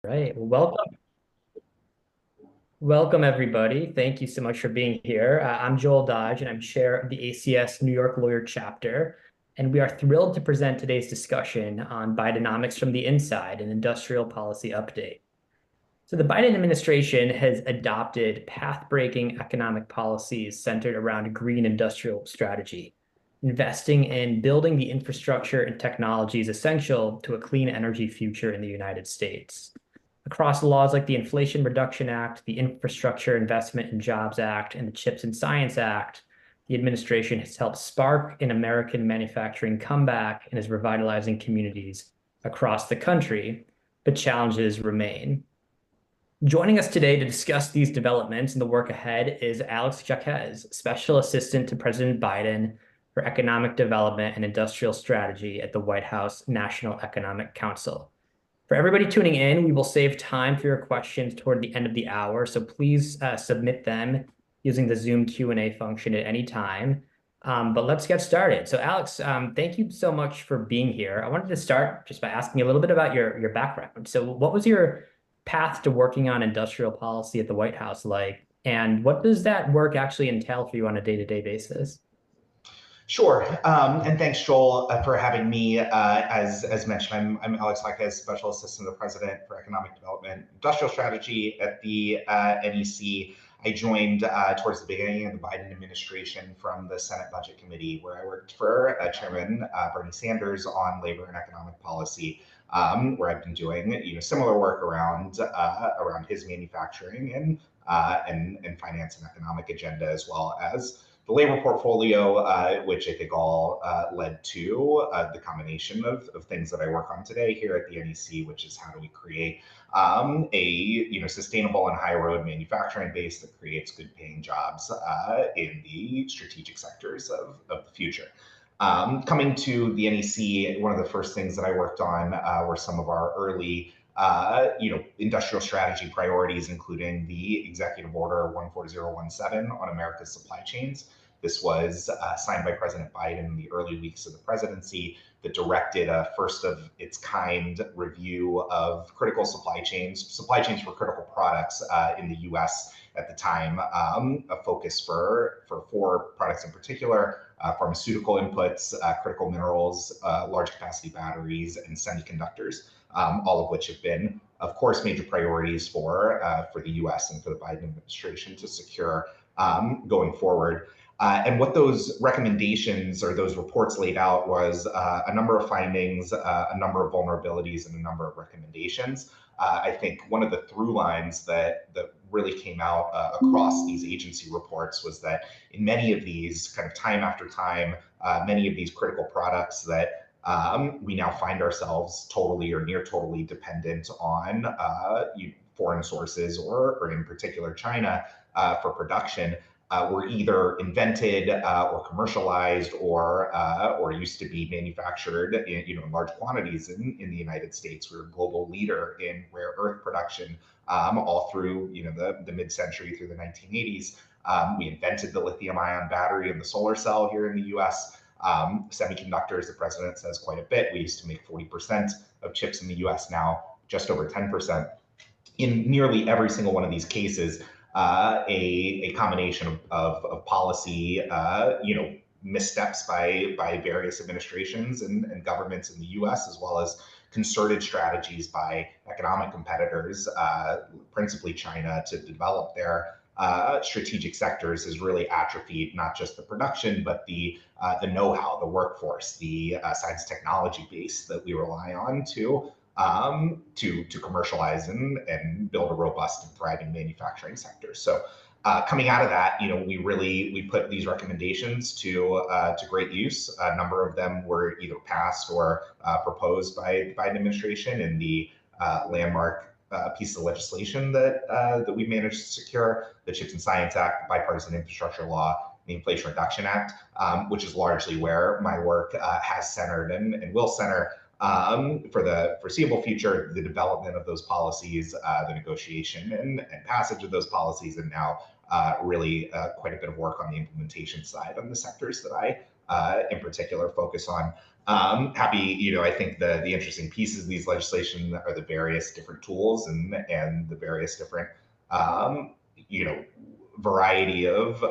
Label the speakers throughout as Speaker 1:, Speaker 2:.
Speaker 1: Right. Well, welcome everybody. Thank you so much for being here. I'm Joel Dodge, and I'm chair of the ACS New York Lawyer Chapter. And we are thrilled to present today's discussion on Bidenomics from the inside, an industrial policy update. So the Biden administration has adopted path-breaking economic policies centered around a green industrial strategy, investing in building the infrastructure and technologies essential to a clean energy future in the United States. Across laws like the Inflation Reduction Act, the Infrastructure Investment and Jobs Act, and the CHIPS and Science Act, the administration has helped spark an American manufacturing comeback and is revitalizing communities across the country, but challenges remain. Joining us today to discuss these developments and the work ahead is Alex Jacquez, Special Assistant to President Biden for Economic Development and Industrial Strategy at the White House National Economic Council. For everybody tuning in, we will save time for your questions toward the end of the hour, so please submit them using the Zoom Q&A function at any time. But let's get started. So Alex, thank you so much for being here. I wanted to start just by asking a little bit about your background. So what was your path to working on industrial policy at the White House like, and what does that work actually entail for you on a day-to-day basis?
Speaker 2: Sure, and thanks, Joel, for having me. As mentioned, I'm Alex Jacquez, Special Assistant to the President for Economic Development and Industrial Strategy at the NEC. I joined towards the beginning of the Biden administration from the Senate Budget Committee, where I worked for Chairman Bernie Sanders on labor and economic policy, where I've been doing similar work around his manufacturing and finance and economic agenda, as well as the labor portfolio, which I think all led to the combination of things that I work on today here at the NEC, which is how do we create a sustainable and high road manufacturing base that creates good paying jobs in the strategic sectors of the future. Coming to the NEC, one of the first things that I worked on were some of our early industrial strategy priorities, including the Executive Order 14017 on America's supply chains. This was signed by President Biden in the early weeks of the presidency that directed a first of its kind review of critical supply chains for critical products in the US at the time, a focus for four products in particular: pharmaceutical inputs, critical minerals, large capacity batteries, and semiconductors, all of which have been, of course, major priorities for the US and for the Biden administration to secure going forward. And what those recommendations or those reports laid out was a number of findings, a number of vulnerabilities, and a number of recommendations. I think one of the through lines that really came out across these agency reports was that in many of these, kind of time after time, many of these critical products that we now find ourselves totally or near totally dependent on foreign sources or in particular China for production. Were either invented or commercialized or used to be manufactured in large quantities in the United States. We're a global leader in rare earth production all through the mid-century through the 1980s. We invented the lithium-ion battery and the solar cell here in the U.S. Semiconductors, the president says quite a bit. We used to make 40% of chips in the U.S. Now just over 10%. In nearly every single one of these cases, a combination of policy, missteps by various administrations and governments in the U.S., as well as concerted strategies by economic competitors, principally China, to develop their strategic sectors has really atrophied not just the production, but the know-how, the workforce, the science technology base that we rely on to commercialize and build a robust and thriving manufacturing sector. So coming out of that, we put these recommendations to great use. A number of them were either passed or proposed by the Biden administration in the landmark piece of legislation that we managed to secure: the CHIPS and Science Act, the Bipartisan Infrastructure Law, the Inflation Reduction Act, which is largely where my work has centered and will center for the foreseeable future: the development of those policies, the negotiation and passage of those policies, and now really quite a bit of work on the implementation side on the sectors that I in particular focus on. I think the interesting pieces of these legislation are the various different tools and the various different, you know, variety of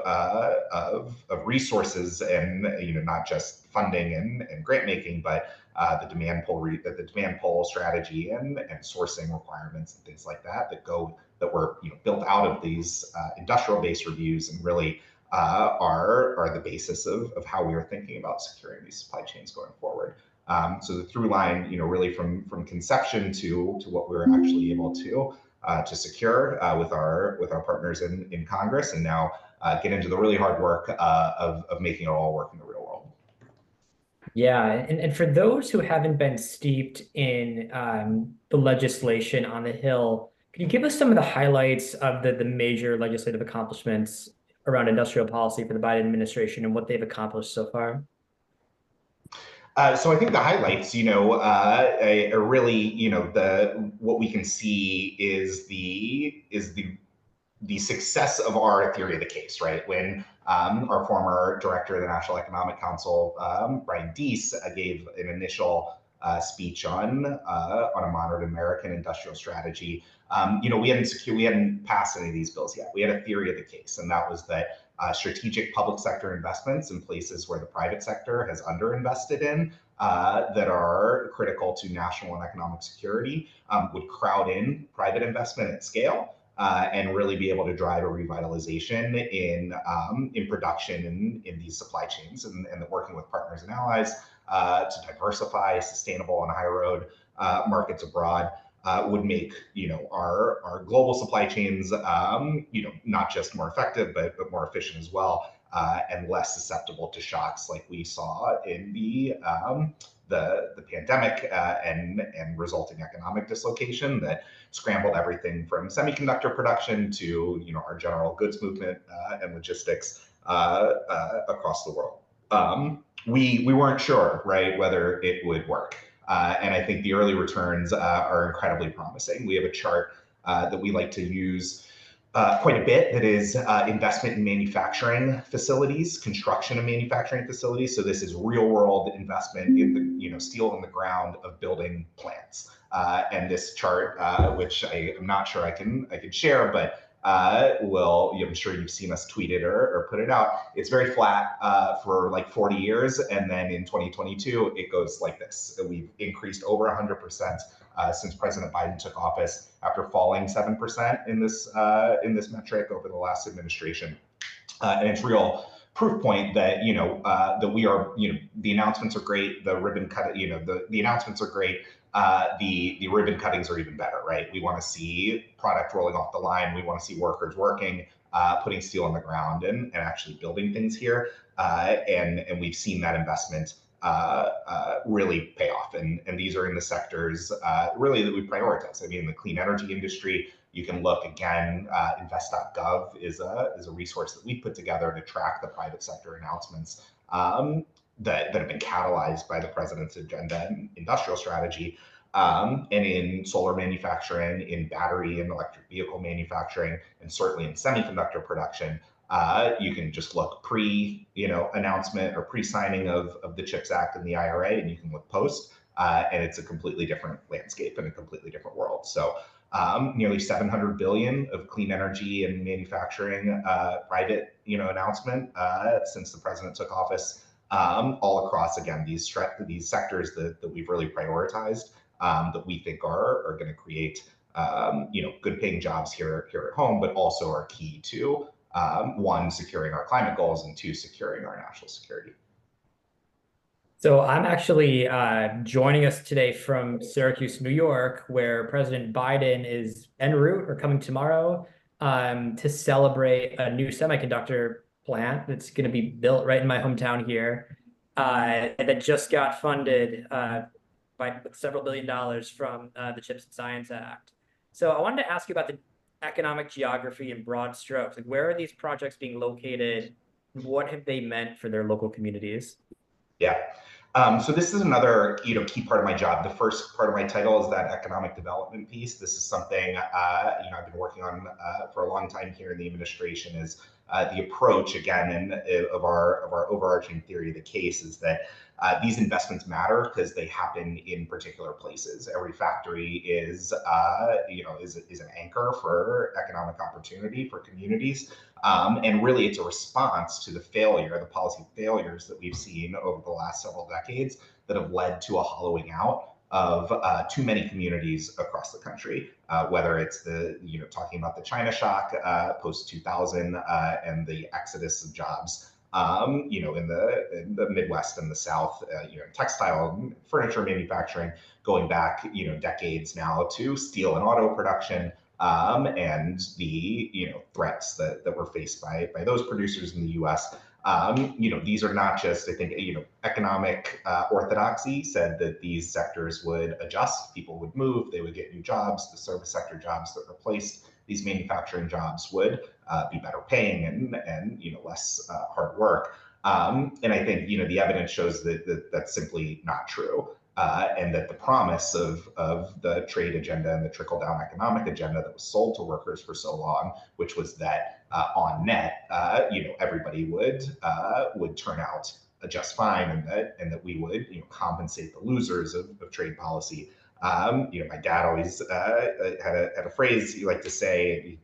Speaker 2: resources and not just funding and grant making, but the demand pull strategy and sourcing requirements and things like that were built out of these industrial based reviews and really are the basis of how we are thinking about securing these supply chains going forward. So the through line, really from conception to what we were actually able to secure with our partners in Congress, and now get into the really hard work of making it all work in the real world.
Speaker 1: Yeah, and for those who haven't been steeped in the legislation on the Hill, can you give us some of the highlights of the major legislative accomplishments around industrial policy for the Biden administration and what they've accomplished so far?
Speaker 2: So I think the highlights, are really, what we can see is the success of our theory of the case, right? When our former director of the National Economic Council, Brian Deese, gave an initial speech on a modern American industrial strategy, we hadn't passed any of these bills yet. We had a theory of the case, and that was that strategic public sector investments in places where the private sector has underinvested in that are critical to national and economic security would crowd in private investment at scale. And really be able to drive a revitalization in production in these supply chains, and working with partners and allies to diversify sustainable and high road markets abroad would make our global supply chains not just more effective but more efficient as well, and less susceptible to shocks like we saw in the pandemic and resulting economic dislocation that scrambled everything from semiconductor production to our general goods movement and logistics across the world. We weren't sure, right, whether it would work, and I think the early returns are incredibly promising. We have a chart that we like to use quite a bit that is investment in manufacturing facilities, construction of manufacturing facilities. So this is real world investment in the steel in the ground of building plants. And this chart, which I'm not sure I can share, but I'm sure you've seen us tweet it or put it out. It's very flat for like 40 years, and then in 2022 it goes like this. We've increased over 100%. Since President Biden took office, after falling 7% in this metric over the last administration, and it's real proof point that that we are the announcements are great, the ribbon cut the announcements are great, the ribbon cuttings are even better, right? We want to see product rolling off the line, we want to see workers working, putting steel on the ground and actually building things here, and we've seen that investment really pay off. And these are in the sectors really that we prioritize. I mean, the clean energy industry, you can look again, invest.gov is a resource that we put together to track the private sector announcements that have been catalyzed by the president's agenda and industrial strategy. And in solar manufacturing, in battery and electric vehicle manufacturing, and certainly in semiconductor production, you can just look pre-announcement or pre-signing of the CHIPS Act and the IRA, and you can look post, and it's a completely different landscape and a completely different world. So nearly 700 billion of clean energy and manufacturing private announcement since the president took office, all across again these sectors that we've really prioritized, that we think are going to create good paying jobs here at home, but also are key to one, securing our climate goals, and two, securing our national security.
Speaker 1: So I'm actually joining us today from Syracuse, New York, where President Biden is en route or coming tomorrow to celebrate a new semiconductor plant that's going to be built right in my hometown here, that just got funded by several $billion from the CHIPS and Science Act. So I wanted to ask you about the economic geography in broad strokes. Like, where are these projects being located? What have they meant for their local communities?
Speaker 2: Yeah. So this is another key part of my job. The first part of my title is that economic development piece. This is something I've been working on for a long time here in the administration, is the approach, again, of our overarching theory of the case is that these investments matter because they happen in particular places. Every factory is an anchor for economic opportunity for communities. And really, it's a response to the policy failures that we've seen over the last several decades that have led to a hollowing out of too many communities across the country, whether it's talking about the China shock post 2000 and the exodus of jobs, in the Midwest and the South, textile and furniture manufacturing, going back, decades now to steel and auto production, and the threats that were faced by those producers in the U.S. These are not just, I think, economic orthodoxy said that these sectors would adjust, people would move, they would get new jobs, the service sector jobs that replaced these manufacturing jobs would be better paying and less hard work. And I think the evidence shows that that's simply not true. And that the promise of the trade agenda and the trickle-down economic agenda that was sold to workers for so long, which was that on net, everybody would turn out just fine, and that we would compensate the losers of trade policy. My dad always had a phrase he liked to say,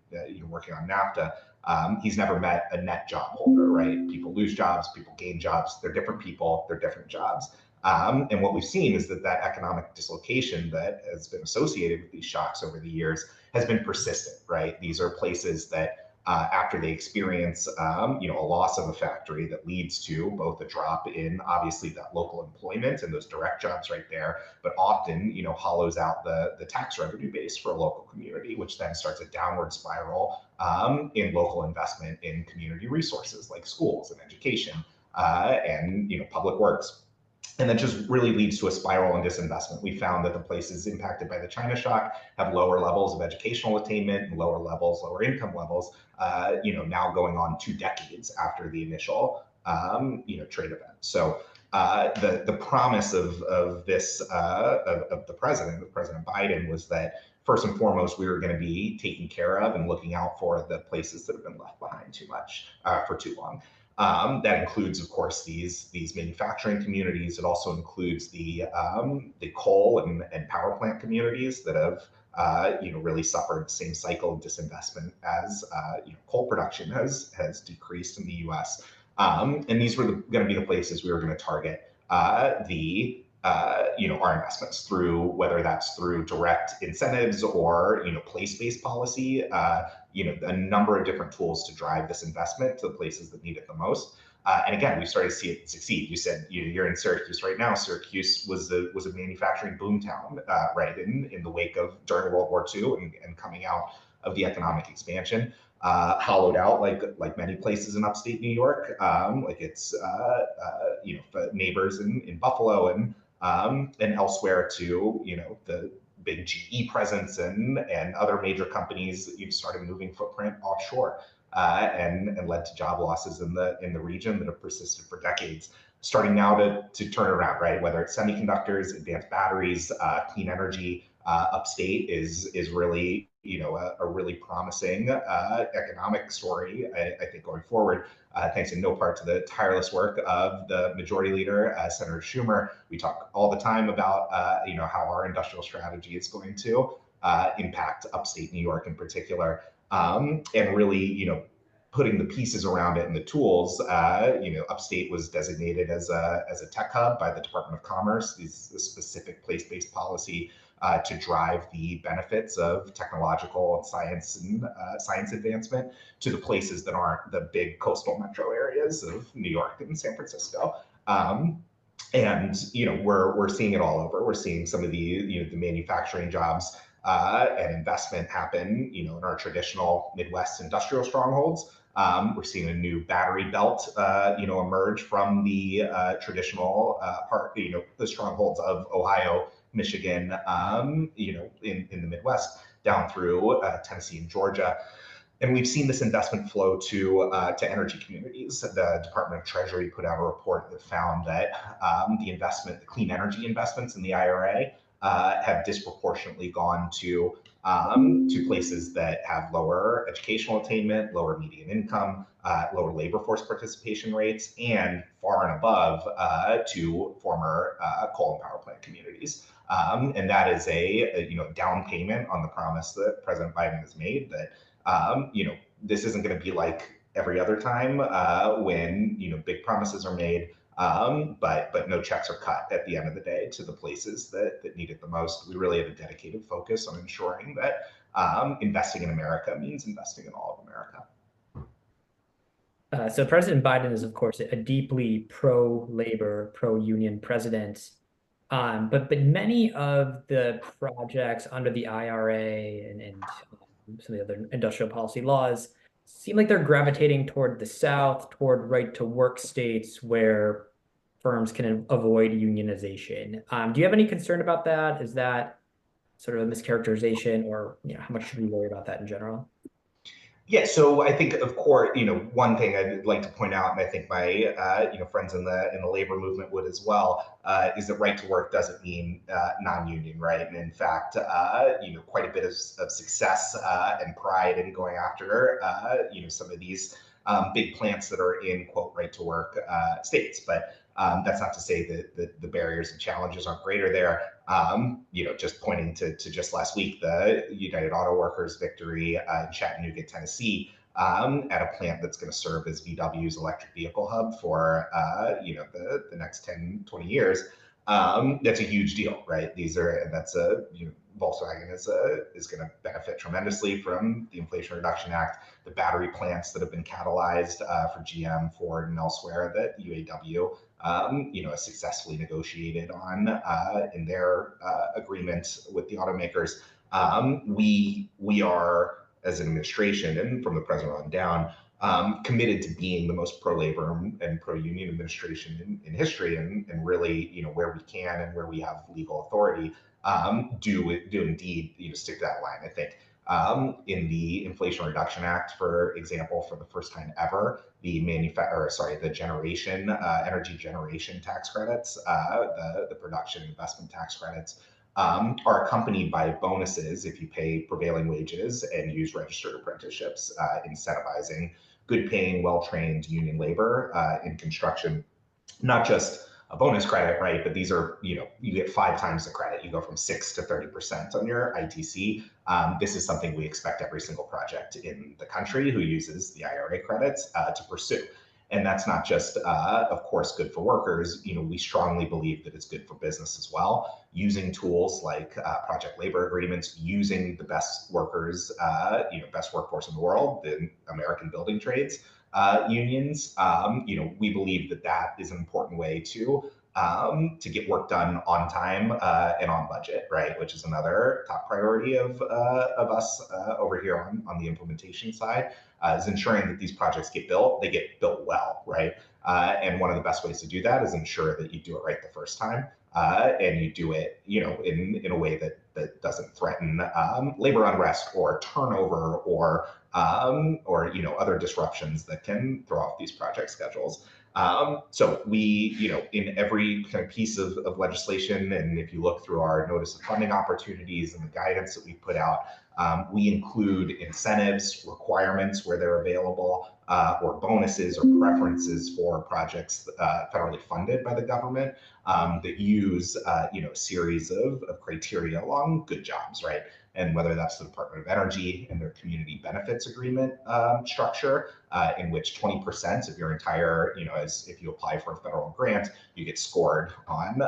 Speaker 2: working on NAFTA. He's never met a net job holder, right? People lose jobs, people gain jobs. They're different people, they're different jobs. And what we've seen is that economic dislocation that has been associated with these shocks over the years has been persistent, right? These are places that after they experience, a loss of a factory that leads to both a drop in, obviously, that local employment and those direct jobs right there, but often, hollows out the tax revenue base for a local community, which then starts a downward spiral in local investment in community resources like schools and education and public works. And that just really leads to a spiral in disinvestment. We found that the places impacted by the China shock have lower levels of educational attainment and lower income levels, now going on 2 decades after the initial, trade event. So the promise of President Biden, was that first and foremost, we were going to be taking care of and looking out for the places that have been left behind for too long. That includes, of course, these manufacturing communities. It also includes the coal and power plant communities that have really suffered the same cycle of disinvestment as coal production has decreased in the U.S. And these were going to be the places we were going to target our investments through, whether that's through direct incentives or place-based policy, a number of different tools to drive this investment to the places that need it the most. And again, we started to see it succeed. You said you're in Syracuse right now. Syracuse was a manufacturing boomtown, right, in the wake of during World War II and coming out of the economic expansion. Hollowed out like many places in upstate New York, like its neighbors in Buffalo and elsewhere to the big GE presence and other major companies that you've started moving footprint offshore, and led to job losses in the region that have persisted for decades. Starting now to turn around, right? Whether it's semiconductors, advanced batteries, clean energy, upstate is really a really promising economic story, I think, going forward, thanks in no part to the tireless work of the majority leader, Senator Schumer. We talk all the time about how our industrial strategy is going to impact upstate New York in particular, and really putting the pieces around it and the tools. Upstate was designated as a tech hub by the Department of Commerce. This specific place-based policy to drive the benefits of technological and science advancement to the places that aren't the big coastal metro areas of New York and San Francisco. And we're seeing it all over. We're seeing some of the manufacturing jobs and investment happen in our traditional Midwest industrial strongholds. We're seeing a new battery belt emerge from the traditional the strongholds of Ohio, Michigan, in the Midwest, down through Tennessee and Georgia. And we've seen this investment flow to energy communities. The Department of Treasury put out a report that found that the clean energy investments in the IRA have disproportionately gone to places that have lower educational attainment, lower median income, lower labor force participation rates, and far and above to former coal and power plant communities. And that is a down payment on the promise that President Biden has made that this isn't going to be like every other time when big promises are made, but no checks are cut at the end of the day to the places that need it the most. We really have a dedicated focus on ensuring that investing in America means investing in all of America.
Speaker 1: So President Biden is, of course, a deeply pro-labor, pro-union president. But many of the projects under the IRA and some of the other industrial policy laws seem like they're gravitating toward the South, toward right-to-work states where firms can avoid unionization. Do you have any concern about that? Is that sort of a mischaracterization, or how much should we worry about that in general?
Speaker 2: Yeah, so I think, of course, one thing I'd like to point out, and I think my friends in the labor movement would as well, is that right to work doesn't mean non-union, right? And in fact, quite a bit of success and pride in going after some of these big plants that are in quote right to work states, but that's not to say that the barriers and challenges aren't greater there. Just pointing to just last week, the United Auto Workers victory in Chattanooga, Tennessee, at a plant that's going to serve as VW's electric vehicle hub for the next 10, 20 years. That's a huge deal, right? Volkswagen is going to benefit tremendously from the Inflation Reduction Act, the battery plants that have been catalyzed for GM, Ford, and elsewhere that UAW has successfully negotiated on in their agreement with the automakers. We are, as an administration and from the president on down, committed to being the most pro-labor and pro-union administration in history, and really, where we can and where we have legal authority, do indeed stick to that line. I think in the Inflation Reduction Act, for example, for the first time ever, the energy generation tax credits, the production investment tax credits, are accompanied by bonuses if you pay prevailing wages and use registered apprenticeships, incentivizing good paying, well-trained union labor in construction. Not just a bonus credit, right? But these are, you get 5 times the credit. You go from 6 to 30% on your ITC. This is something we expect every single project in the country who uses the IRA credits to pursue. And that's not just, of course, good for workers. We strongly believe that it's good for business as well. Using tools like project labor agreements, using the best workers, best workforce in the world, the American building trades unions. We believe that is an important way to get work done on time and on budget, right? Which is another top priority of us over here on the implementation side, is ensuring that these projects get built, they get built well, right? And one of the best ways to do that is ensure that you do it right the first time, and you do it, in a way that doesn't threaten labor unrest or turnover or other disruptions that can throw off these project schedules. So we, in every kind of piece of legislation, and if you look through our notice of funding opportunities and the guidance that we put out, we include incentives, requirements where they're available, or bonuses or preferences for projects federally funded by the government that use a series of criteria along good jobs, right? And whether that's the Department of Energy and their community benefits agreement structure, in which 20% of your entire, if you apply for a federal grant, you get scored on,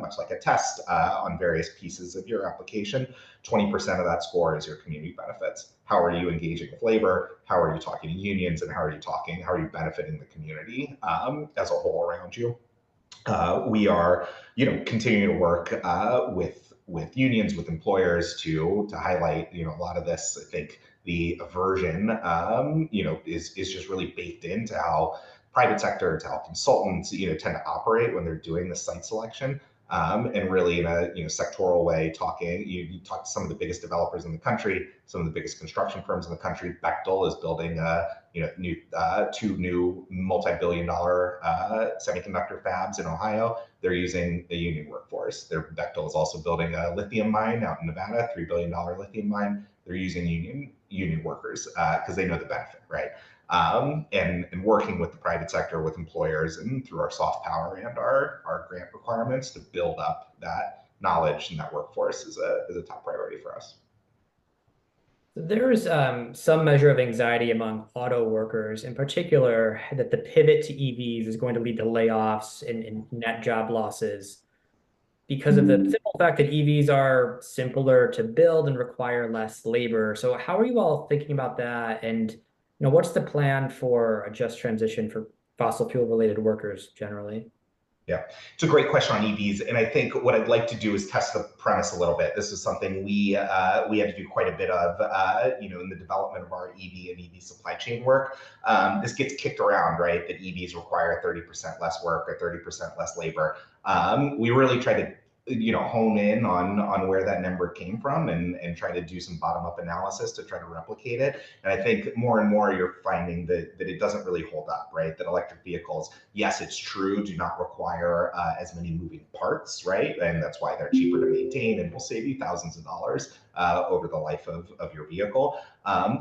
Speaker 2: much like a test, on various pieces of your application. 20% of that score is your community benefits. How are you engaging with labor? How are you talking to unions? And how are you benefiting the community as a whole around you? We are, continuing to work with unions, with employers to highlight, a lot of this. I think the aversion, is just really baked into how private sector, to how consultants, tend to operate when they're doing the site selection. and really in a sectoral way, you talk to some of the biggest developers in the country, some of the biggest construction firms in the country. Bechtel is building two new multi-billion-dollar semiconductor fabs in Ohio. They're using the union workforce. Bechtel is also building a lithium mine out in Nevada, $3 billion lithium mine. They're using union workers because they know the benefit, right? And working with the private sector, with employers, and through our soft power and our grant requirements to build up that knowledge and that workforce is a top priority for us.
Speaker 1: There's some measure of anxiety among auto workers, in particular, that the pivot to EVs is going to lead to layoffs and net job losses because of the simple fact that EVs are simpler to build and require less labor. So how are you all thinking about that? And what's the plan for a just transition for fossil fuel related workers generally?
Speaker 2: Yeah, it's a great question on EVs, and I think what I'd like to do is test the premise a little bit. This is something we had to do quite a bit of, in the development of our EV and EV supply chain work. This gets kicked around, right? That EVs require 30% less work or 30% less labor. We really try to hone in on where that number came from and try to do some bottom-up analysis to try to replicate it. And I think more and more you're finding that it doesn't really hold up, right? That electric vehicles, yes, it's true, do not require as many moving parts, right? And that's why they're cheaper to maintain and will save you thousands of dollars over the life of your vehicle.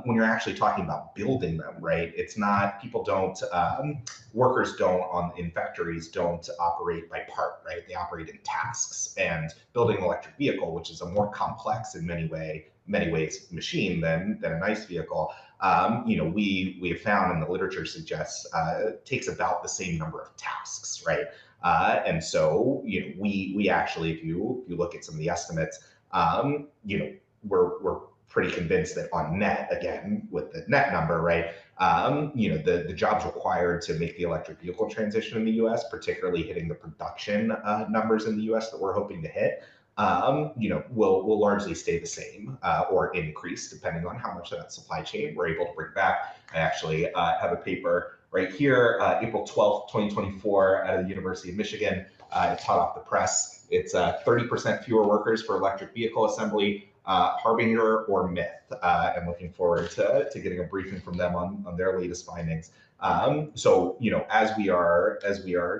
Speaker 2: When you're actually talking about building them, right? It's not, workers in factories don't operate by part, right? They operate in tasks. And building an electric vehicle, which is a more complex in many ways machine than an ICE vehicle, we have found, and the literature suggests, takes about the same number of tasks, right? And so, we actually, if you look at some of the estimates, we're pretty convinced that on net, again, with the net number, right, the jobs required to make the electric vehicle transition in the US, particularly hitting the production numbers in the US that we're hoping to hit, will largely stay the same or increase depending on how much of that supply chain we're able to bring back. I actually have a paper right here, April 12th, 2024, out of the University of Michigan. It's hot off the press. It's 30% fewer workers for electric vehicle assembly, harbinger or myth. I'm looking forward to getting a briefing from them on their latest findings. So, as we are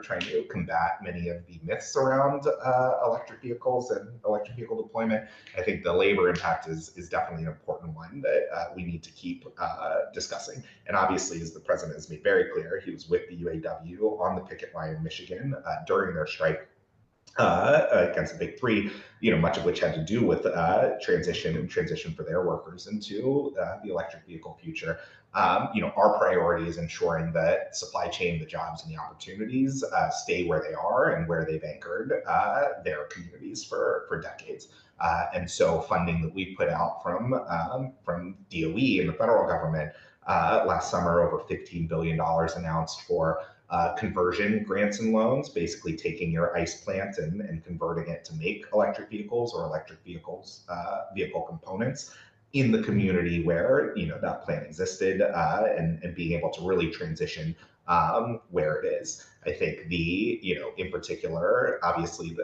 Speaker 2: trying to combat many of the myths around electric vehicles and electric vehicle deployment, I think the labor impact is definitely an important one that we need to keep discussing. And obviously, as the president has made very clear, he was with the UAW on the picket line in Michigan during their strike against the big three, much of which had to do with transition for their workers into the electric vehicle future. Our priority is ensuring that supply chain, the jobs and the opportunities stay where they are and where they've anchored their communities for decades. And so funding that we put out from DOE and the federal government last summer, over $15 billion announced for conversion grants and loans, basically taking your ICE plant and converting it to make electric vehicles or electric vehicle components in the community where that plant existed, and being able to really transition where it is. I think in particular, obviously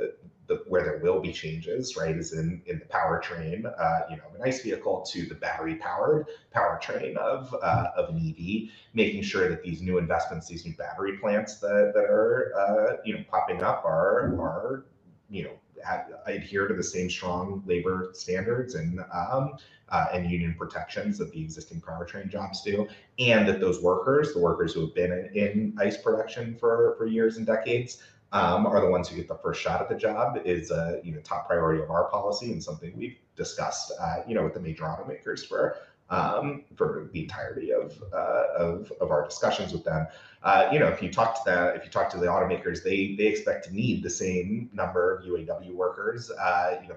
Speaker 2: where there will be changes, right, is in the powertrain, of an ICE vehicle to the battery-powered powertrain of an EV, making sure that these new investments, these new battery plants that are popping up are adhere to the same strong labor standards and union protections that the existing powertrain jobs do, and that those workers, the workers who have been in ICE production for years and decades, are the ones who get the first shot at the job is a top priority of our policy and something we've discussed with the major automakers for the entirety of our discussions with them. If you talk to the automakers, they expect to need the same number of UAW workers,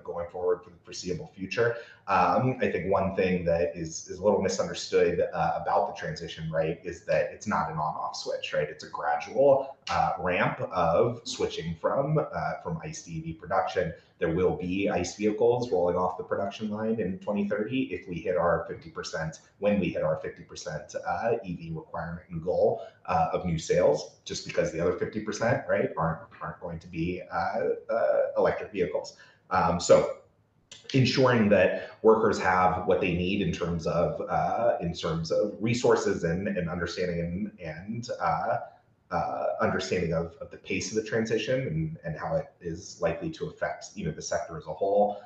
Speaker 2: going forward for the foreseeable future. I think one thing that is a little misunderstood about the transition, right, is that it's not an on-off switch, right? It's a gradual ramp of switching from ICE to EV production. There will be ICE vehicles rolling off the production line in 2030 if we hit our 50%, when we hit our 50% EV requirement and goal of new sales, just because the other 50%, right, aren't going to be electric vehicles. So ensuring that workers have what they need in terms of resources and understanding and understanding of the pace of the transition and how it is likely to affect the sector as a whole.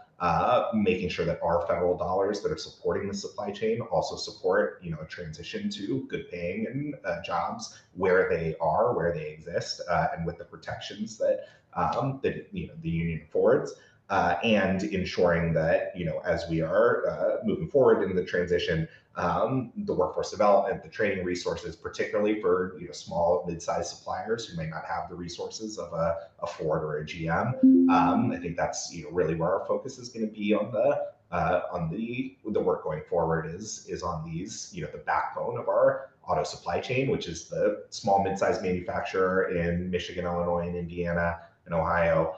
Speaker 2: Making sure that our federal dollars that are supporting the supply chain also support a transition to good paying and jobs where they exist, and with the protections that the union affords. And ensuring that, as we are moving forward in the transition, the workforce development, the training resources, particularly for small, mid-sized suppliers who may not have the resources of a Ford or a GM. I think that's really where our focus is going to be on the work going forward is on these the backbone of our auto supply chain, which is the small, mid-sized manufacturer in Michigan, Illinois, and Indiana, and Ohio.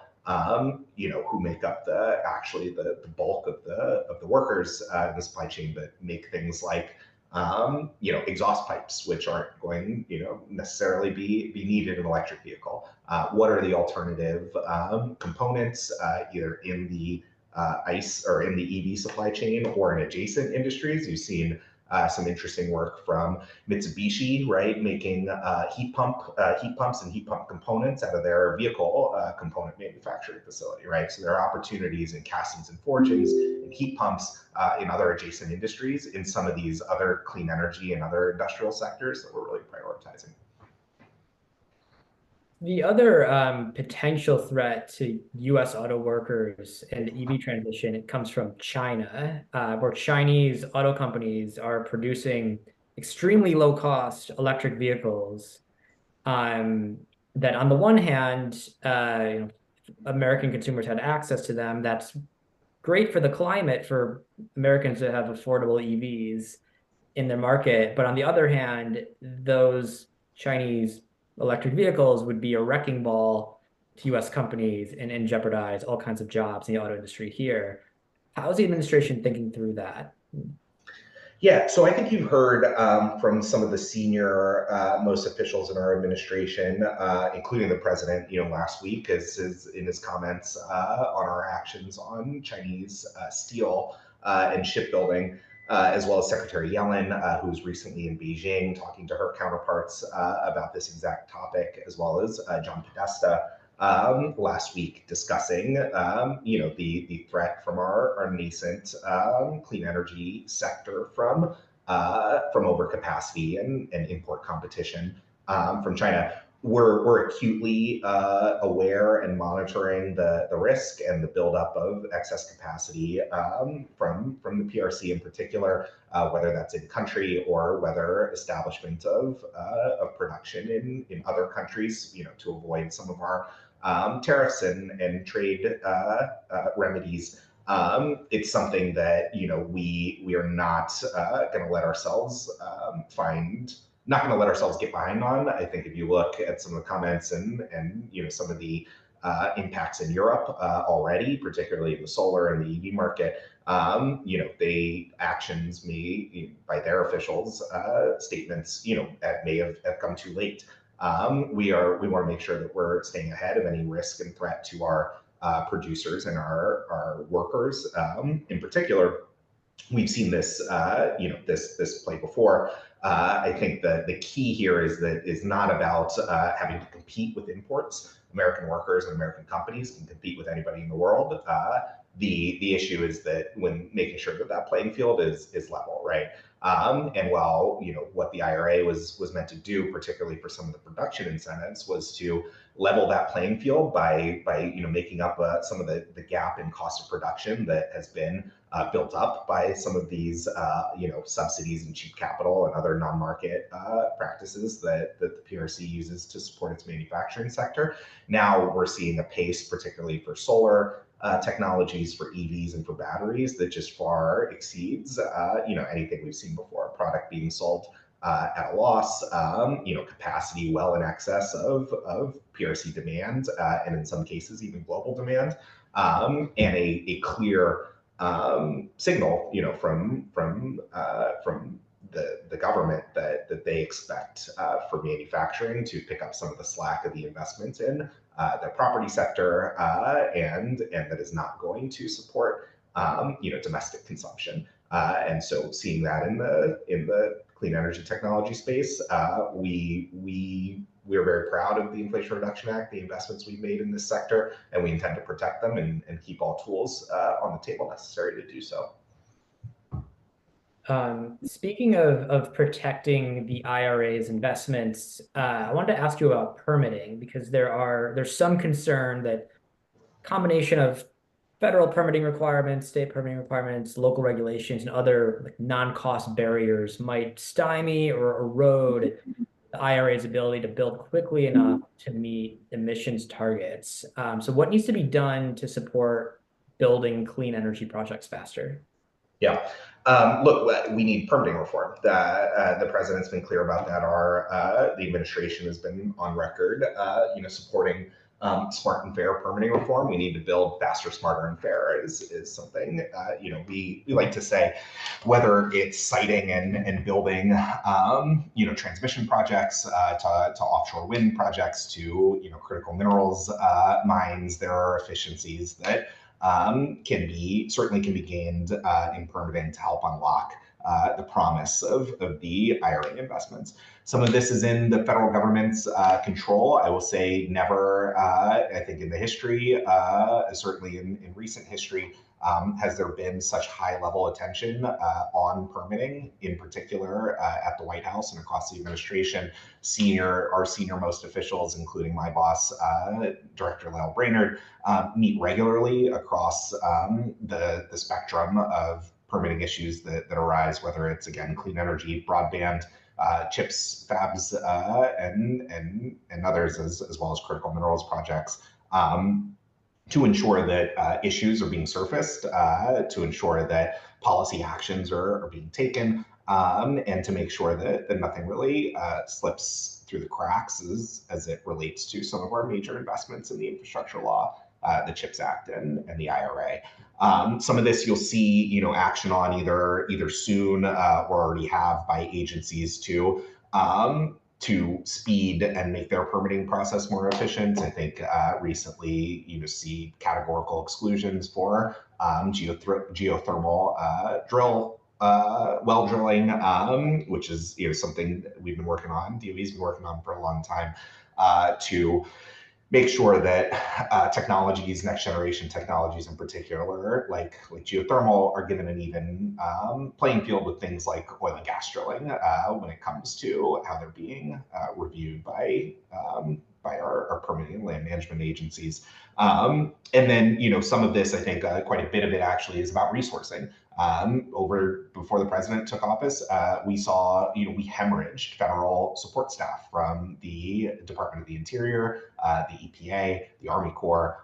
Speaker 2: Who make up the bulk of the workers in the supply chain, but make things like exhaust pipes, which aren't going necessarily be needed in an electric vehicle. What are the alternative components either in the ICE or in the EV supply chain or in adjacent industries? You've seen some interesting work from Mitsubishi, right, making heat pumps and heat pump components out of their vehicle component manufacturing facility, right? So there are opportunities in castings and forgings and heat pumps in other adjacent industries in some of these other clean energy and other industrial sectors that we're really prioritizing.
Speaker 1: The other potential threat to U.S. auto workers and the EV transition, it comes from China, where Chinese auto companies are producing extremely low-cost electric vehicles. That on the one hand, American consumers had access to them. That's great for the climate for Americans to have affordable EVs in their market. But on the other hand, those Chinese electric vehicles would be a wrecking ball to U.S. companies and jeopardize all kinds of jobs in the auto industry here. How is the administration thinking through that?
Speaker 2: Yeah, so I think you've heard from some of the senior, most officials in our administration, including the president, last week, as in his comments on our actions on Chinese steel and shipbuilding, as well as Secretary Yellen, who was recently in Beijing talking to her counterparts about this exact topic, as well as John Podesta last week discussing, the threat from our nascent clean energy sector from overcapacity and import competition from China. We're acutely aware and monitoring the risk and the buildup of excess capacity from the PRC in particular, whether that's in country or whether establishment of production in other countries, to avoid some of our tariffs and trade remedies. It's something that we are not going to let ourselves not going to let ourselves get behind on. I think if you look at some of the comments and some of the impacts in Europe already, particularly in the solar and the EV market, they actions may by their officials statements may have come too late. We want to make sure that we're staying ahead of any risk and threat to our producers and our workers. In particular, we've seen this this play before. I think the key here is not about having to compete with imports. American workers and American companies can compete with anybody in the world. The issue is that when making sure that playing field is level, right? And while what the IRA was meant to do, particularly for some of the production incentives, was to level that playing field by making up some of the gap in cost of production that has been built up by some of these subsidies and cheap capital and other non-market practices that the PRC uses to support its manufacturing sector. Now we're seeing a pace, particularly for solar technologies for EVs and for batteries that just far exceeds anything we've seen before. A product being sold at a loss, capacity well in excess of PRC demand, and in some cases even global demand, and a clear signal, from the government that they expect for manufacturing to pick up some of the slack of the investments in the property sector, and that is not going to support domestic consumption. And so seeing that in the clean energy technology space, we're very proud of the Inflation Reduction Act, the investments we've made in this sector, and we intend to protect them and keep all tools on the table necessary to do so.
Speaker 1: Speaking of protecting the IRA's investments, I wanted to ask you about permitting, because there's some concern that combination of federal permitting requirements, state permitting requirements, local regulations, and other non-cost barriers might stymie or erode the IRA's ability to build quickly enough to meet emissions targets. So what needs to be done to support building clean energy projects faster?
Speaker 2: Yeah. Look, we need permitting reform. The president's been clear about that. The administration has been on record, supporting smart and fair permitting reform. We need to build faster, smarter, and fairer is something, we like to say, whether it's siting and building, transmission projects to offshore wind projects to, critical minerals mines. There are efficiencies that certainly can be gained in permitting to help unlock the promise of the IRA investments. Some of this is in the federal government's control. I will say never, I think in the history, certainly in recent history, has there been such high level attention on permitting, in particular at the White House and across the administration. Our senior most officials, including my boss, Director Lael Brainerd, meet regularly across the spectrum of permitting issues that arise, whether it's, again, clean energy, broadband, chips, fabs, and others, as well as critical minerals projects, to ensure that issues are being surfaced, to ensure that policy actions are being taken, and to make sure that nothing really slips through the cracks as it relates to some of our major investments in the infrastructure law, the CHIPS Act and the IRA. Some of this you'll see, action on either soon or already have by agencies to speed and make their permitting process more efficient. I think recently see categorical exclusions for geothermal well drilling, which is something that we've been working on. DOE's been working on for a long time to make sure that next generation technologies in particular, like geothermal, are given an even playing field with things like oil and gas drilling when it comes to how they're being reviewed by our permitting and land management agencies. And then, some of this, I think quite a bit of it actually is about resourcing. Before the president took office, we saw, we hemorrhaged federal support staff from the Department of the Interior, the EPA, the Army Corps,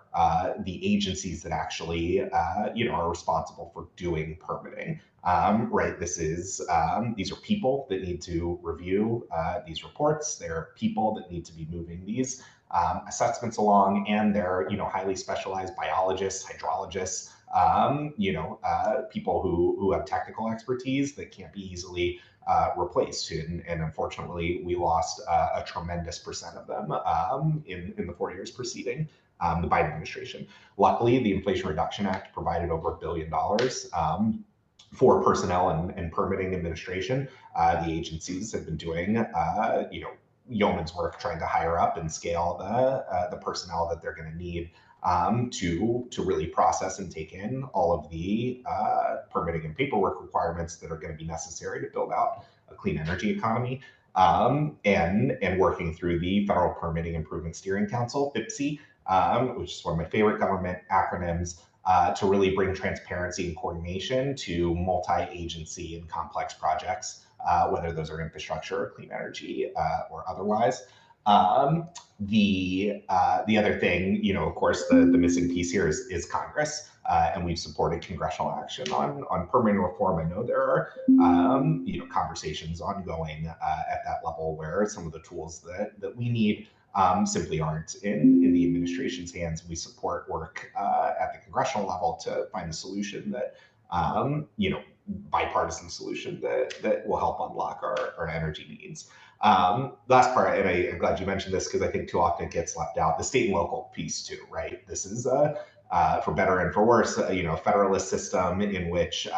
Speaker 2: the agencies that actually, are responsible for doing permitting. Right, these are people that need to review these reports. They're people that need to be moving these assessments along, and they're, highly specialized biologists, hydrologists, people who have technical expertise that can't be easily replaced. And unfortunately, we lost a tremendous percent of them in the 4 years preceding the Biden administration. Luckily, the Inflation Reduction Act provided over $1 billion for personnel and permitting administration. The agencies have been doing, yeoman's work trying to hire up and scale the personnel that they're going to need to really process and take in all of the permitting and paperwork requirements that are going to be necessary to build out a clean energy economy, and working through the Federal Permitting Improvement Steering Council, FIPSE, which is one of my favorite government acronyms, to really bring transparency and coordination to multi-agency and complex projects, whether those are infrastructure, clean energy, or otherwise. The other thing, of course, the missing piece here is Congress, and we've supported congressional action on permitting reform. I know there are conversations ongoing at that level where some of the tools that we need simply aren't in the administration's hands. We support work at the congressional level to find a solution that bipartisan solution that will help unlock our energy needs. Last part, and I'm glad you mentioned this because I think too often it gets left out, the state and local piece too, right? This is, for better and for worse, a federalist system in which,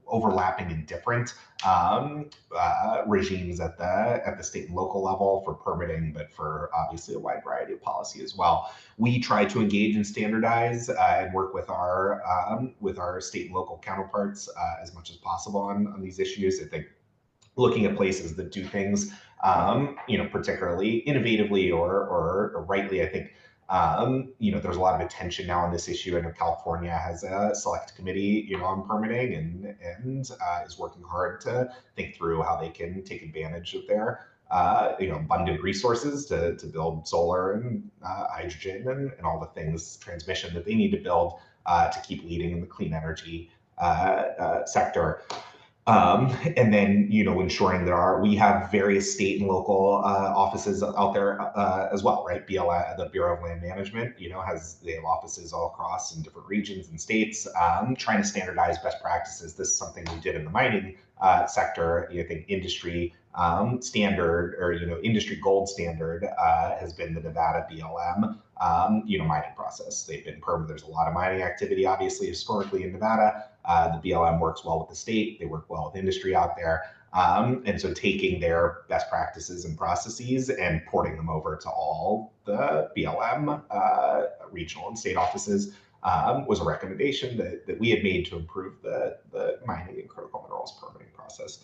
Speaker 2: overlapping and different regimes at the state and local level for permitting, but for obviously a wide variety of policy as well. We try to engage and standardize and work with our state and local counterparts as much as possible on these issues. I think looking at places that do things, particularly innovatively or rightly, I think, there's a lot of attention now on this issue. I know California has a select committee, on permitting and is working hard to think through how they can take advantage of their, abundant resources to build solar and hydrogen and all the things, transmission that they need to build to keep leading in the clean energy sector. And then, ensuring we have various state and local offices out there as well, right? The Bureau of Land Management, they have offices all across in different regions and states, trying to standardize best practices. This is something we did in the mining sector. I think industry standard or, industry gold standard has been the Nevada BLM, mining process. They've been permitted. There's a lot of mining activity, obviously, historically in Nevada. The BLM works well with the state. They work well with industry out there. And so taking their best practices and processes and porting them over to all the BLM regional and state offices was a recommendation that we had made to improve the mining and critical minerals permitting process.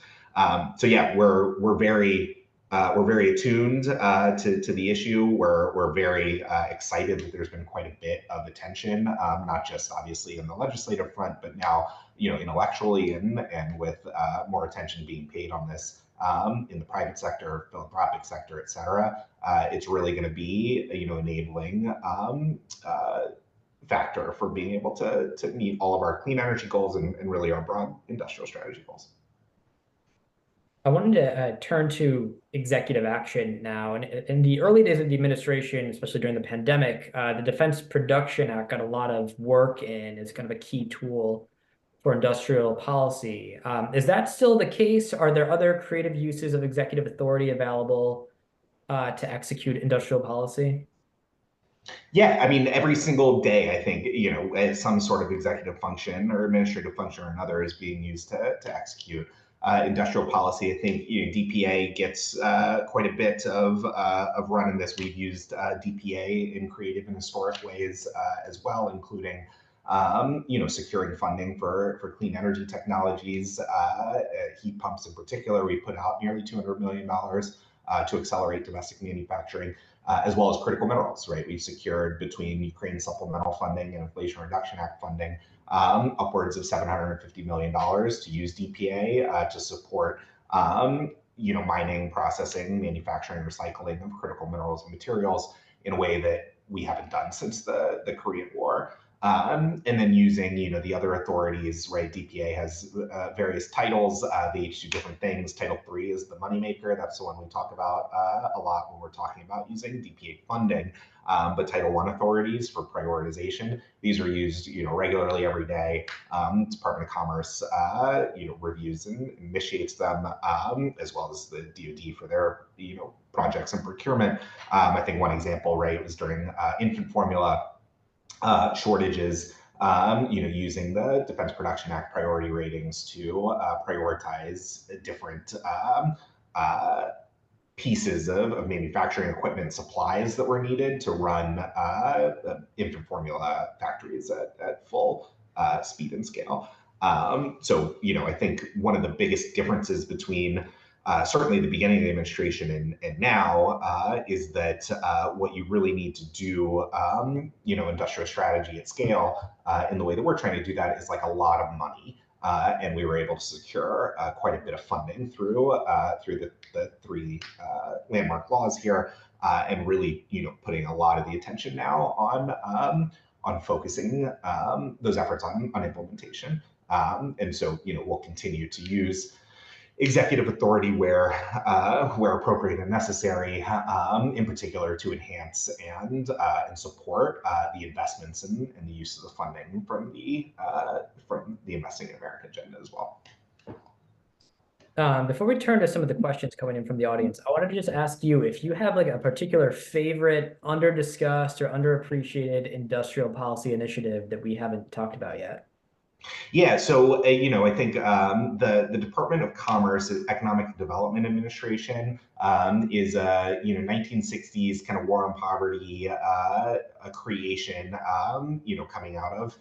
Speaker 2: So yeah, we're very attuned to the issue. We're very excited that there's been quite a bit of attention, not just obviously in the legislative front, but now intellectually and with more attention being paid on this in the private sector, philanthropic sector, et cetera. It's really going to be enabling factor for being able to meet all of our clean energy goals and really our broad industrial strategy goals.
Speaker 1: I wanted to turn to executive action now. And in the early days of the administration, especially during the pandemic, the Defense Production Act got a lot of work in as kind of a key tool for industrial policy. Is that still the case? Are there other creative uses of executive authority available to execute industrial policy?
Speaker 2: Yeah, I mean, every single day, I think, some sort of executive function or administrative function or another is being used to execute industrial policy. I think DPA gets quite a bit of run in this. We've used DPA in creative and historic ways as well, including securing funding for clean energy technologies, heat pumps in particular. We put out nearly $200 million to accelerate domestic manufacturing, as well as critical minerals, right? We've secured between Ukraine supplemental funding and Inflation Reduction Act funding upwards of $750 million to use DPA to support mining, processing, manufacturing, recycling of critical minerals and materials in a way that we haven't done since the Korean War. And then using, the other authorities, right? DPA has various titles. They each do different things. Title III is the moneymaker. That's the one we talk about a lot when we're talking about using DPA funding. But Title I authorities for prioritization. These are used, regularly every day. Department of Commerce, reviews and initiates them, as well as the DoD for their, projects and procurement. I think one example, right, was during infant formula shortages, using the Defense Production Act priority ratings to prioritize different pieces of manufacturing equipment supplies that were needed to run infant formula factories at full speed and scale. So, I think one of the biggest differences between certainly the beginning of the administration and now is that what you really need to do, industrial strategy at scale in the way that we're trying to do that is like a lot of money. and we were able to secure quite a bit of funding through the three landmark laws here, and really, putting a lot of the attention now on focusing those efforts on implementation. And so, we'll continue to use executive authority where appropriate and necessary, in particular to enhance and support the investments and the use of the funding from the Investing in America agenda as well.
Speaker 1: Before we turn to some of the questions coming in from the audience, I wanted to just ask you if you have like a particular favorite under-discussed or underappreciated industrial policy initiative that we haven't talked about yet.
Speaker 2: Yeah, so I think the Department of Commerce Economic Development Administration is a 1960s kind of war on poverty a creation, coming out of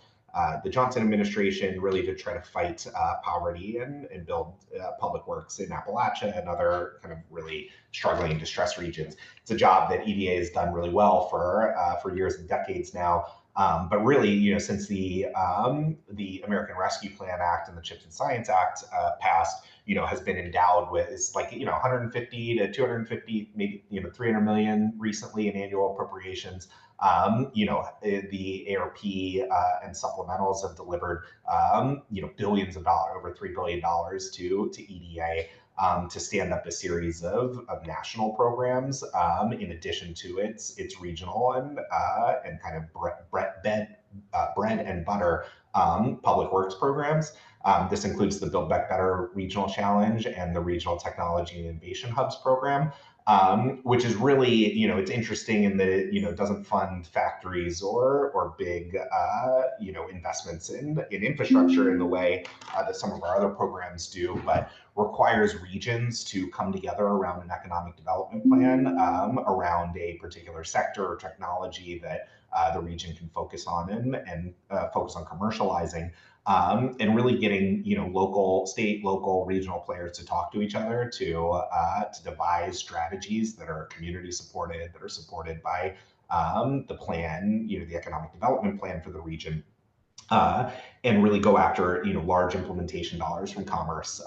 Speaker 2: the Johnson administration, really to try to fight poverty and build public works in Appalachia and other kind of really struggling and distressed regions. It's a job that EDA has done really well for years and decades now. But really, since the American Rescue Plan Act and the CHIPS and Science Act passed, has been endowed with, it's like 150 to 250, maybe 300 million recently in annual appropriations. The ARP and supplementals have delivered billions of dollars, over $3 billion to EDA. To stand up a series of national programs, in addition to its regional and kind of bread and butter public works programs. This includes the Build Back Better Regional Challenge and the Regional Technology and Innovation Hubs program, which is really, it's interesting in that it, doesn't fund factories or big, investments in infrastructure in the way that some of our other programs do, but requires regions to come together around an economic development plan, around a particular sector or technology that the region can focus on and focus on commercializing. And really getting local, regional players to talk to each other to devise strategies that are community supported, that are supported by the plan, the economic development plan for the region. And really go after large implementation dollars from commerce.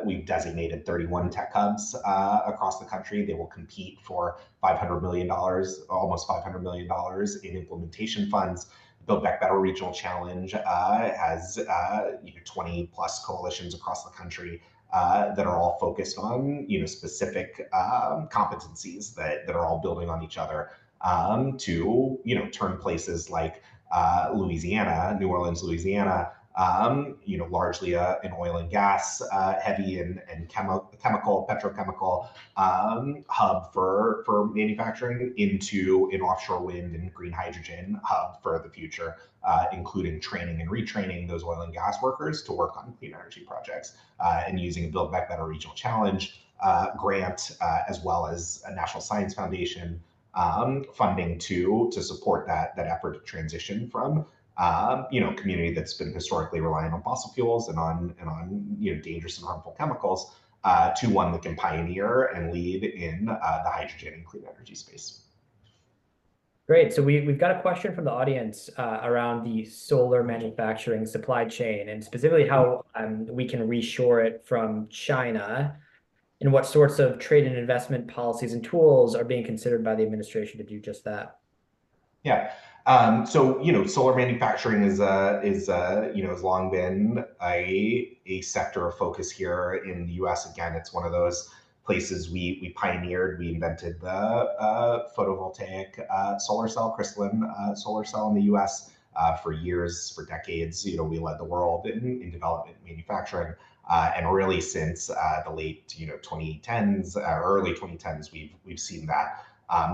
Speaker 2: We've designated 31 tech hubs across the country. They will compete for $500 million, almost $500 million in implementation funds. Build Back Better Regional Challenge has 20 plus coalitions across the country that are all focused on specific competencies that are all building on each other to turn places like Louisiana, New Orleans, Louisiana, largely an oil and gas heavy and petrochemical hub for manufacturing, into an offshore wind and green hydrogen hub for the future, including training and retraining those oil and gas workers to work on clean energy projects, and using a Build Back Better Regional Challenge grant, as well as a National Science Foundation funding to support that effort to transition from community that's been historically reliant on fossil fuels and on dangerous and harmful chemicals, to one that can pioneer and lead in the hydrogen and clean energy space.
Speaker 1: Great. So we've got a question from the audience around the solar manufacturing supply chain, and specifically how we can reshore it from China, and what sorts of trade and investment policies and tools are being considered by the administration to do just that.
Speaker 2: Yeah. So solar manufacturing has long been a sector of focus here in the U.S. Again, it's one of those places we pioneered. We invented the photovoltaic solar cell, crystalline solar cell in the U.S. For years, for decades. We led the world in development and manufacturing. And really since the late 2010s, early 2010s, we've seen that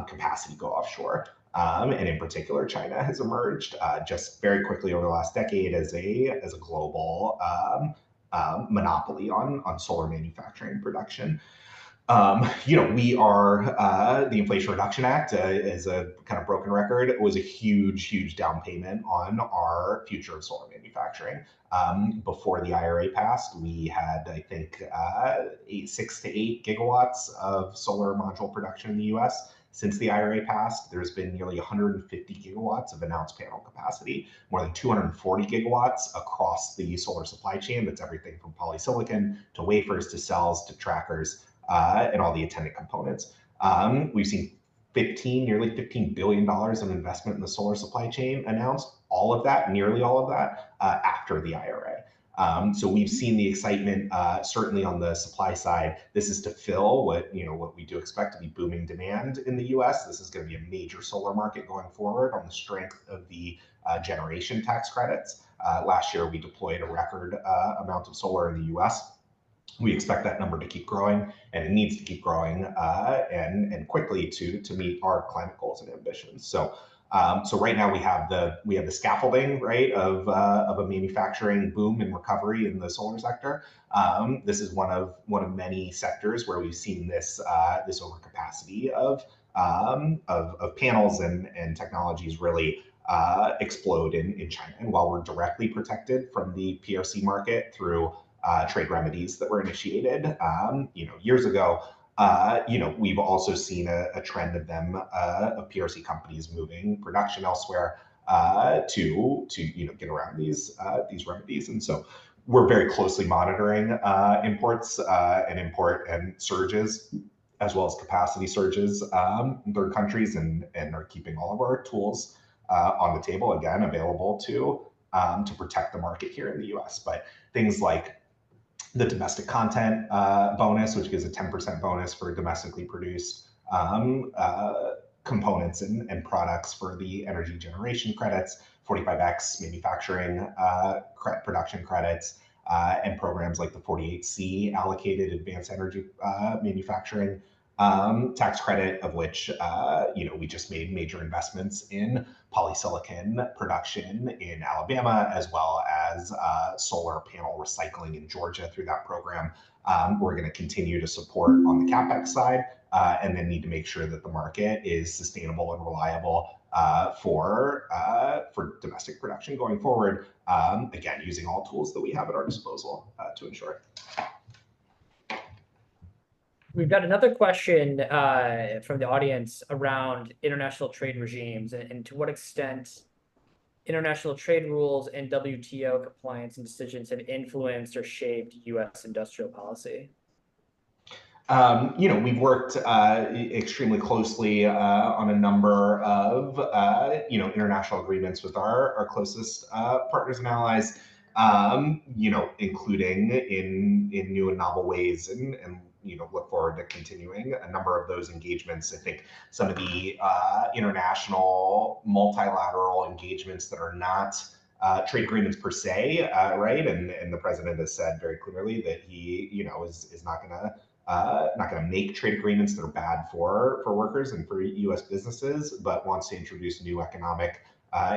Speaker 2: capacity go offshore. And in particular, China has emerged just very quickly over the last decade as a global monopoly on solar manufacturing and production. We are, the Inflation Reduction Act is a kind of broken record. It was a huge down payment on our future of solar manufacturing. Before the IRA passed, we had, I think, 6 to 8 gigawatts of solar module production in the US. Since the IRA passed, there's been nearly 150 gigawatts of announced panel capacity, more than 240 gigawatts across the solar supply chain. That's everything from polysilicon to wafers to cells to trackers and all the attendant components. We've seen nearly $15 billion of investment in the solar supply chain announced, all of that, nearly all of that, after the IRA. So we've seen the excitement, certainly on the supply side. This is to fill what we do expect to be booming demand in the U.S. This is going to be a major solar market going forward on the strength of the generation tax credits. Last year, we deployed a record amount of solar in the U.S. We expect that number to keep growing, and it needs to keep growing and quickly to meet our climate goals and ambitions. So right now we have the scaffolding, right, of a manufacturing boom and recovery in the solar sector. This is one of many sectors where we've seen this overcapacity of panels and technologies really explode in China. And while we're directly protected from the PRC market through trade remedies that were initiated, years ago, we've also seen a trend of of PRC companies moving production elsewhere to get around these remedies. And so we're very closely monitoring imports and import and surges, as well as capacity surges in third countries, and are keeping all of our tools on the table, again, available to protect the market here in the US. But things like the domestic content bonus, which gives a 10% bonus for domestically produced components and products for the energy generation credits, 45X manufacturing production credits, and programs like the 48C allocated advanced energy manufacturing tax credit, of which we just made major investments in polysilicon production in Alabama, as well as solar panel recycling in Georgia through that program. We're going to continue to support on the CapEx side, and then need to make sure that the market is sustainable and reliable for domestic production going forward. Again, using all tools that we have at our disposal to ensure.
Speaker 1: We've got another question from the audience around international trade regimes and to what extent international trade rules and WTO compliance and decisions have influenced or shaped U.S. industrial policy.
Speaker 2: We've worked extremely closely on a number of international agreements with our closest partners and allies, including in new and novel ways, and look forward to continuing a number of those engagements. I think some of the international multilateral engagements that are not trade agreements per se, right? And the president has said very clearly that he, is not going to make trade agreements that are bad for workers and for U.S. businesses, but wants to introduce new economic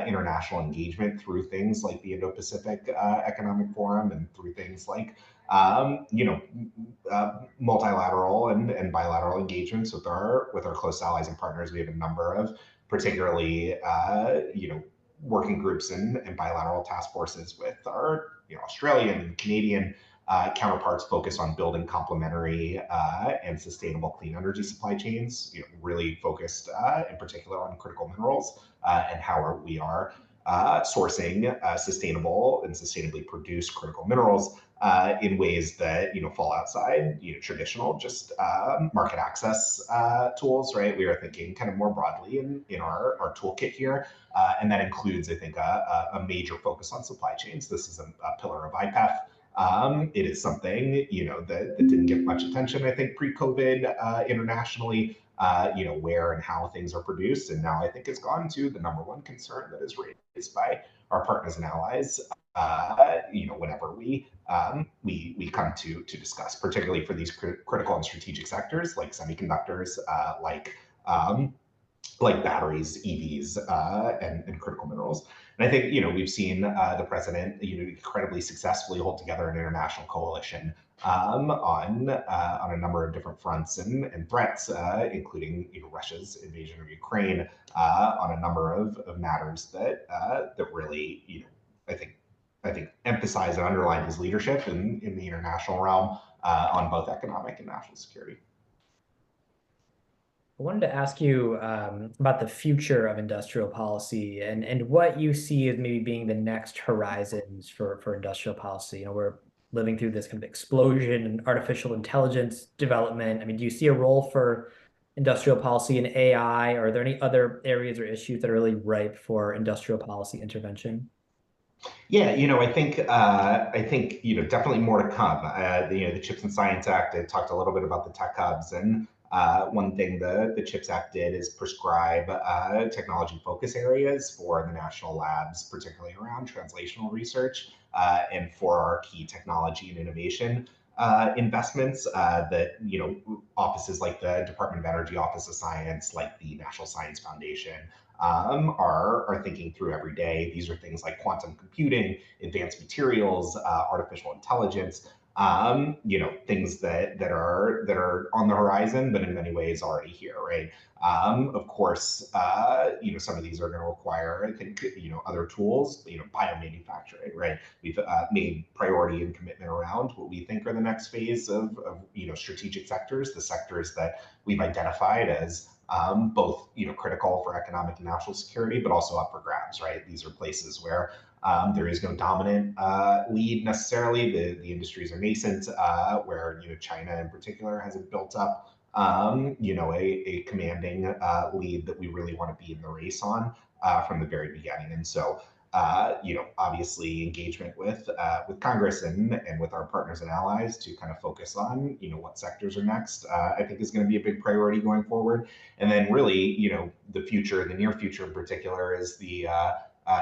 Speaker 2: international engagement through things like the Indo-Pacific Economic Forum, and through things like multilateral and bilateral engagements with our close allies and partners. We have a number of particularly working groups and bilateral task forces with our Australian and Canadian counterparts, focused on building complementary and sustainable clean energy supply chains, really focused in particular on critical minerals and how we are sourcing sustainable and sustainably produced critical minerals in ways that fall outside traditional just market access tools, right? We are thinking kind of more broadly in our toolkit here, and that includes, I think, a major focus on supply chains. This is a pillar of IPEF. It is something that didn't get much attention, I think, pre-COVID internationally, where and how things are produced, and now I think it's gone to the number one concern that is raised by our partners and allies. Whenever we come to discuss, particularly for these critical and strategic sectors like semiconductors, like batteries, EVs, and critical minerals. And I think we've seen the president incredibly successfully hold together an international coalition on a number of different fronts and threats, including Russia's invasion of Ukraine, on a number of matters that really I think emphasize and underline his leadership in the international realm on both economic and national security.
Speaker 1: I wanted to ask you about the future of industrial policy and what you see as maybe being the next horizons for industrial policy. We're living through this kind of explosion in artificial intelligence development. I mean, do you see a role for industrial policy in AI, or are there any other areas or issues that are really ripe for industrial policy intervention?
Speaker 2: Yeah, I think definitely more to come. The Chips and Science Act. I talked a little bit about the tech hubs, and one thing the Chips Act did is prescribe technology focus areas for the national labs, particularly around translational research and for our key technology and innovation investments. That offices like the Department of Energy Office of Science, like the National Science Foundation, are thinking through every day. These are things like quantum computing, advanced materials, artificial intelligence. Things that are on the horizon, but in many ways already here, right? Of course, some of these are going to require, I think, other tools, biomanufacturing, right? We've made priority and commitment around what we think are the next phase of strategic sectors, the sectors that we've identified as both critical for economic and national security, but also up for grabs, right? These are places where there is no dominant lead necessarily. The industries are nascent, where China in particular hasn't built up a commanding lead that we really want to be in the race on from the very beginning. And so obviously engagement with Congress and with our partners and allies to kind of focus on what sectors are next, I think is going to be a big priority going forward. And then really, the near future in particular is the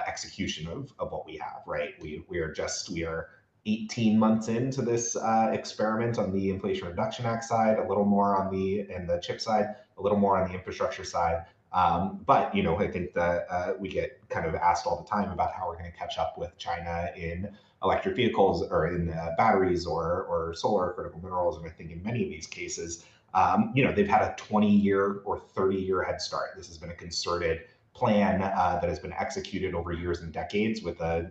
Speaker 2: execution of what we have, right? We are 18 months into this experiment on the Inflation Reduction Act side, a little more on the chip side, a little more on the infrastructure side. But I think that we get kind of asked all the time about how we're going to catch up with China in electric vehicles or in batteries or solar critical minerals. And I think in many of these cases, they've had a 20-year or 30-year head start. This has been a concerted plan that has been executed over years and decades with an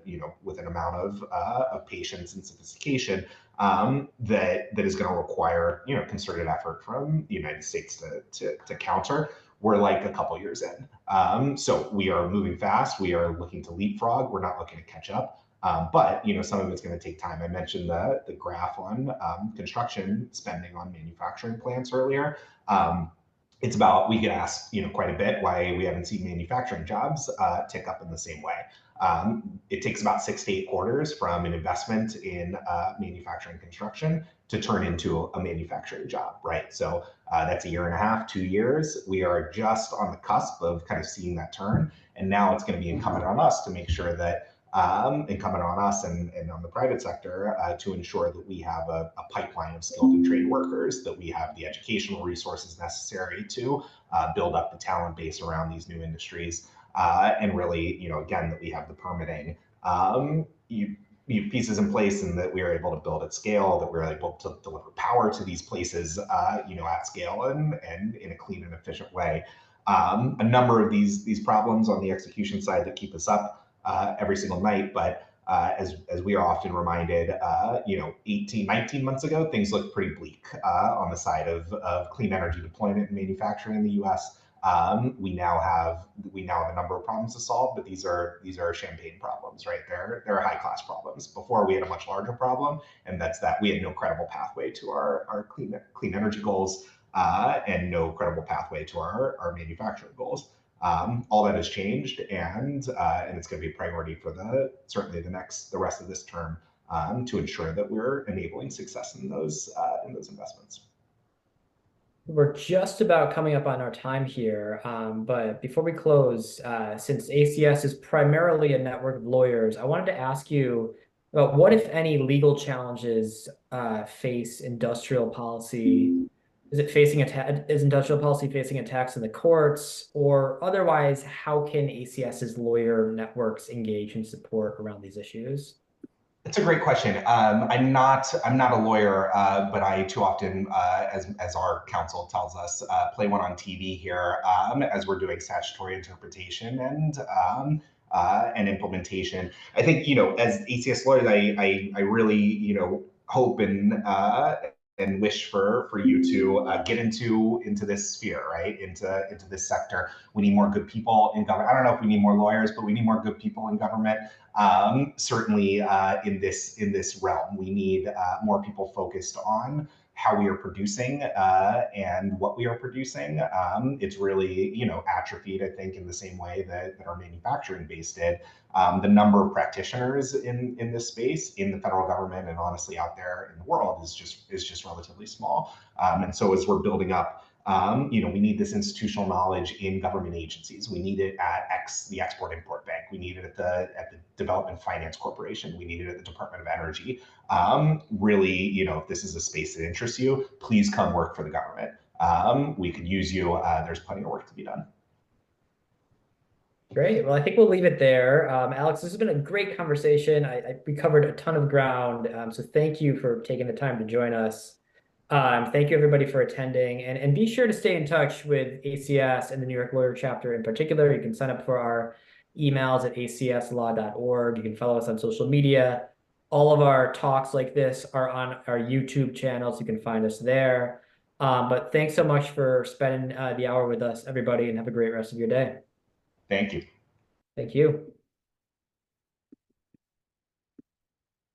Speaker 2: amount of patience and sophistication that is going to require concerted effort from the United States to counter. We're like a couple years in. So we are moving fast. We are looking to leapfrog. We're not looking to catch up. But some of it's going to take time. I mentioned the graph on construction spending on manufacturing plants earlier. It's about, we get asked quite a bit why we haven't seen manufacturing jobs tick up in the same way. It takes about 6 to 8 quarters from an investment in manufacturing construction to turn into a manufacturing job, right? So that's a year and a half, 2 years. We are just on the cusp of kind of seeing that turn. And now it's going to be incumbent on us to make sure that incumbent on us and on the private sector to ensure that we have a pipeline of skilled and trained workers, that we have the educational resources necessary to build up the talent base around these new industries, and really, again, that we have the permitting pieces in place, and that we are able to build at scale, that we're able to deliver power to these places, at scale and in a clean and efficient way. A number of these problems on the execution side that keep us up every single night. But as we are often reminded, 18, 19 months ago, things looked pretty bleak on the side of clean energy deployment and manufacturing in the U.S. We now have a number of problems to solve, but these are champagne problems, right? They're high class problems. Before we had a much larger problem, and that's that we had no credible pathway to our clean energy goals and no credible pathway to our manufacturing goals. All that has changed, and it's going to be a priority for certainly the rest of this term to ensure that we're enabling success in those investments.
Speaker 1: We're just about coming up on our time here, but before we close, since ACS is primarily a network of lawyers, I wanted to ask you about what, if any, legal challenges face industrial policy. Is industrial policy facing attacks in the courts, or otherwise, how can ACS's lawyer networks engage and support around these issues?
Speaker 2: It's a great question. I'm not a lawyer, but I too often, as our counsel tells us, play one on TV here as we're doing statutory interpretation and implementation. I think as ACS lawyers, I really hope and and wish for you to get into this sphere, right? Into this sector. We need more good people in government. I don't know if we need more lawyers, but we need more good people in government. Certainly in this realm, we need more people focused on how we are producing and what we are producing. It's really, atrophied, I think, in the same way that our manufacturing base did. The number of practitioners in this space in the federal government and honestly out there in the world is just relatively small. And so as we're building up, we need this institutional knowledge in government agencies. We need it at the Export-Import Bank. We need it at the Development Finance Corporation. We need it at the Department of Energy. Really, if this is a space that interests you, please come work for the government. We could use you. There's plenty of work to be done.
Speaker 1: Great. Well, I think we'll leave it there. Alex, this has been a great conversation. We covered a ton of ground. So thank you for taking the time to join us. Thank you, everybody, for attending. And be sure to stay in touch with ACS and the New York Lawyer Chapter in particular. You can sign up for our emails at acslaw.org. You can follow us on social media. All of our talks like this are on our YouTube channel, so you can find us there. But thanks so much for spending the hour with us, everybody, and have a great rest of your day.
Speaker 2: Thank you.
Speaker 1: Thank you.